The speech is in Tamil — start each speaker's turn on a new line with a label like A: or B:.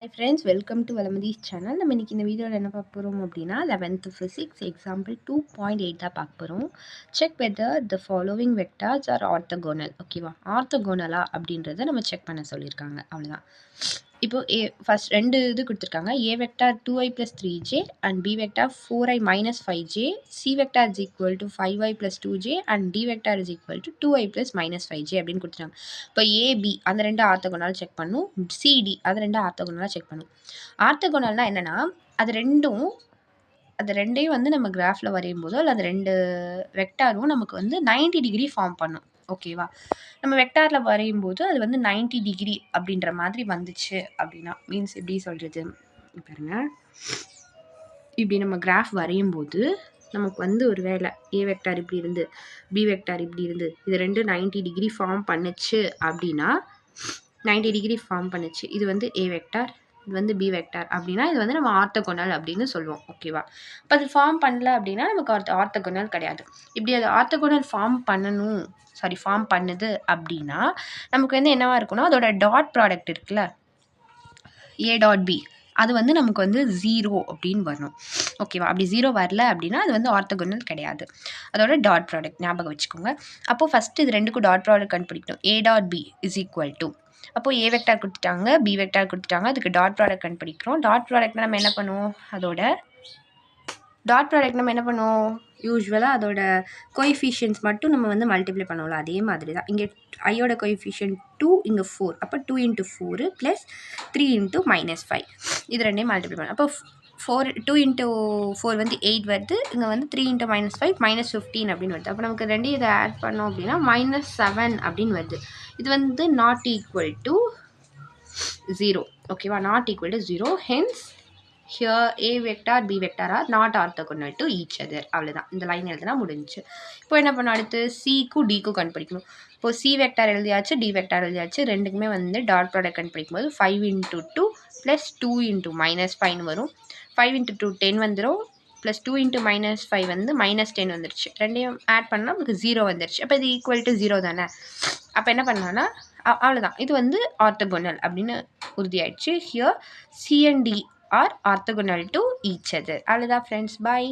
A: Hi friends, welcome to Valamadi's channel. நம்ம இன்னைக்கு இந்த வீடியோவில் என்ன பார்க்க போகிறோம் அப்படின்னா 11th physics example 2.8 தான் பார்க்க போகிறோம். Check whether the following vectors R orthogonal. ஓகேவா, ஆர்த்தோகோனலா அப்படின்றத நம்ம செக் பண்ண சொல்லியிருக்காங்க. அவ்வளோதான். இப்போ ஃபர்ஸ்ட் ரெண்டு இது கொடுத்துருக்காங்க. A vector 2i + 3j and B vector 4i - 5j. C vector is equal to 5i + 2j and D vector is equal to 2i + -5j அப்படின்னு கொடுத்துருக்காங்க. இப்போ ஏபி அந்த ரெண்டு ஆர்த்தோகோனல் செக் பண்ணும், சிடி அது ரெண்டு ஆர்த்தோகோனலாக செக் பண்ணும். ஆர்த்தோகோனல்னா என்னன்னா அது ரெண்டையும் வந்து நம்ம கிராஃபில் வரையும் போதோ இல்லை அந்த ரெண்டு வெக்டாரும் நமக்கு வந்து 90 டிகிரி ஃபார்ம் பண்ணும். ஓகேவா, நம்ம வெக்டாரில் வரையும் போது அது வந்து 90 டிகிரி அப்படின்ற மாதிரி வந்துச்சு அப்படின்னா மீன்ஸ் எப்படி சொல்கிறது பாருங்க. இப்படி நம்ம கிராஃப் வரையும் போது நமக்கு வந்து ஒரு வேளை ஏ வெக்டார் இப்படி இருந்து பி வெக்டார் இப்படி இருந்து இது ரெண்டு 90 டிகிரி ஃபார்ம் பண்ணுச்சு அப்படின்னா 90 டிகிரி ஃபார்ம் பண்ணுச்சு, இது வந்து ஏ வெக்டார், இது வந்து பி வெக்டார் அப்படின்னா இது வந்து நம்ம ஆர்த்தோகோனல் அப்படின்னு சொல்லுவோம். ஓகேவா, இப்போ அது ஃபார்ம் பண்ணல அப்படின்னா நமக்கு ஆர்த்தோகோனல் கிடையாது. இப்படி அது ஆர்த்தோகோனல் ஃபார்ம் பண்ணுது அப்படின்னா நமக்கு வந்து என்னவா இருக்குன்னா அதோட டாட் ப்ராடக்ட் இருக்குல்ல, ஏ டாட் பி, அது வந்து நமக்கு வந்து 0 அப்படின்னு வரணும். ஓகேவா, அப்படி 0 வரல அப்படின்னா அது வந்து ஆர்த்தோகோனல் கிடையாது. அதோட டாட் ப்ராடக்ட் ஞாபகம் வச்சுக்கோங்க. அப்போது ஃபஸ்ட்டு இது ரெண்டுக்கும் டாட் ப்ராடக்ட் கண்டுபிடிக்கணும். A dot B is equal to, அப்போது ஏ வெக்டார் கொடுத்துட்டாங்க, பி வெக்டார் கொடுத்துட்டாங்க, அதுக்கு டாட் ப்ராடக்ட் கண்டுபிடிக்கிறோம். டாட் ப்ராடக்ட்னா நம்ம என்ன பண்ணுவோம், யூஸ்வலாக அதோட கோஎஃபிஷியன்ட்ஸ் மட்டும் நம்ம வந்து மல்டிப்ளை பண்ணுவோம்ல, அதே மாதிரி தான் இங்கே ஐயோட கோஎஃபிஷியன்ட் 2, இங்கே 4, அப்போ 2 × 4 + 3 × -5 இது ரெண்டையும் மல்டிப்ளை பண்ணுவோம். அப்போ 2 × 4 வந்து 8 வருது, இங்கே வந்து 3 × -5 -15 அப்படின்னு வருது. அப்போ நமக்கு ரெண்டையும் இதை ஆட் பண்ணோம் அப்படின்னா -7 அப்படின்னு வருது. இது வந்து நாட் ஈக்குவல் டு 0. ஓகேவா, not equal to 0. Hence here a vector b vector are not orthogonal to each other. அவ்வளோதான், இந்த லைன் எழுதுனா முடிஞ்சு. இப்போ என்ன பண்ணணும், அடுத்து சிக்கும் டிக்கும் கண்டுபிடிக்கணும். இப்போ சி வெக்டார் எழுதியாச்சு, டி வெக்டார் எழுதியாச்சு, ரெண்டுக்குமே வந்து டாட் ப்ராடக்ட் கண்டுபிடிக்கும் போது 5 × 2 + 2 × -5 வரும். 5 × 2 10 வந்துடும், ப்ளஸ் 2 × -5 வந்து -10 வந்துருச்சு. ரெண்டையும் ஆட் பண்ணால் நமக்கு 0 வந்துருச்சு. அப்போ இது ஈக்குவல் டு 0 தானே. அப்போ என்ன பண்ணலான்னா அவ்வளோதான், இது வந்து ஆர்த்தோகோனல் அப்படின்னு உறுதியாயிடுச்சு. Here C and D are orthogonal to each other. All friends, bye.